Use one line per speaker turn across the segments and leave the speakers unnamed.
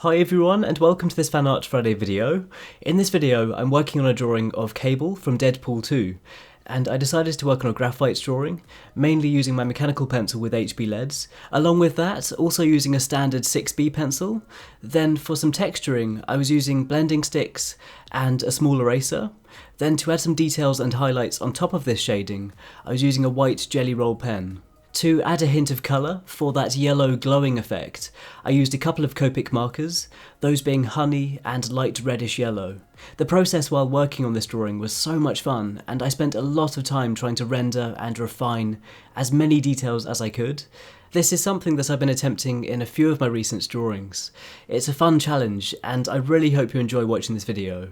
Hi everyone and welcome to this Fan Art Friday video. In this video I'm working on a drawing of Cable from Deadpool 2 and I decided to work on a graphite drawing, mainly using my mechanical pencil with HB leads. Along with that, also using a standard 6B pencil. Then for some texturing I was using blending sticks and a small eraser. Then to add some details and highlights on top of this shading, I was using a white GellyRoll pen. To add a hint of colour, for that yellow glowing effect, I used a couple of Copic markers, those being honey and light reddish yellow. The process while working on this drawing was so much fun, and I spent a lot of time trying to render and refine as many details as I could. This is something that I've been attempting in a few of my recent drawings. It's a fun challenge, and I really hope you enjoy watching this video.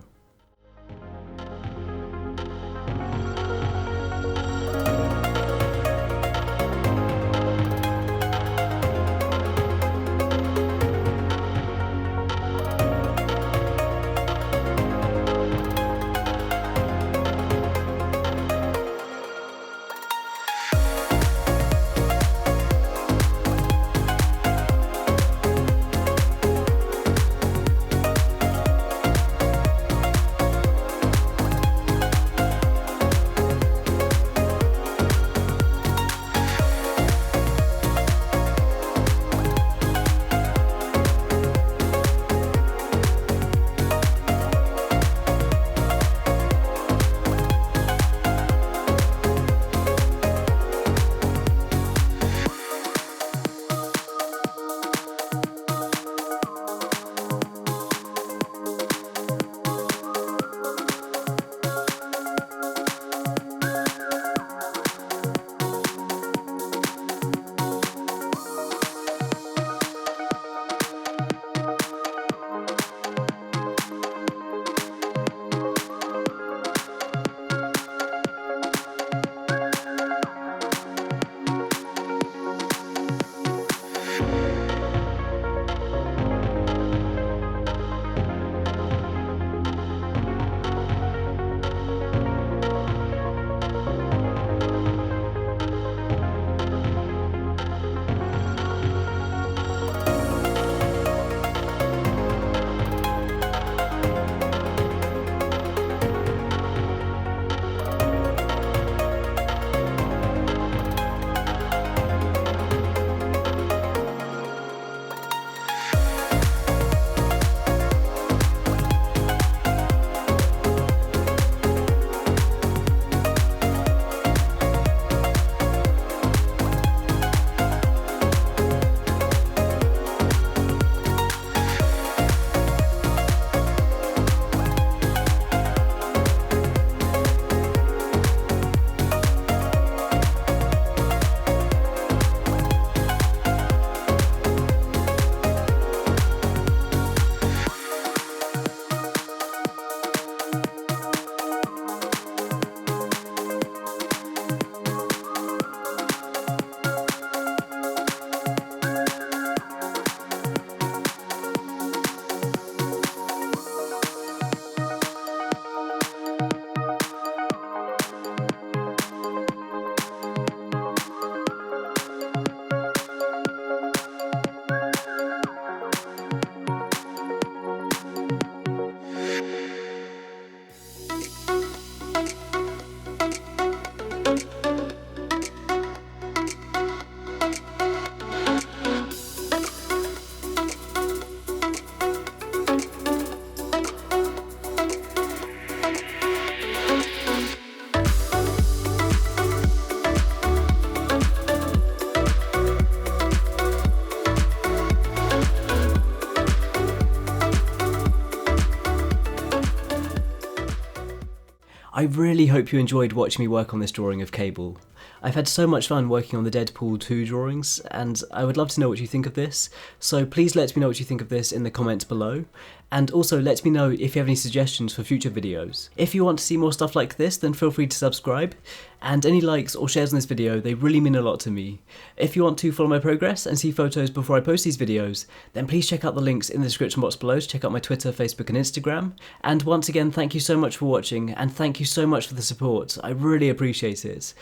I really hope you enjoyed watching me work on this drawing of Cable. I've had so much fun working on the Deadpool 2 drawings, and I would love to know what you think of this, so please let me know what you think of this in the comments below, and also let me know if you have any suggestions for future videos. If you want to see more stuff like this, then feel free to subscribe, and any likes or shares on this video, they really mean a lot to me. If you want to follow my progress and see photos before I post these videos, then please check out the links in the description box below to check out my Twitter, Facebook and Instagram. And once again, thank you so much for watching, and thank you so much for the support. I really appreciate it.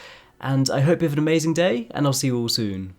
And I hope you have an amazing day, and I'll see you all soon.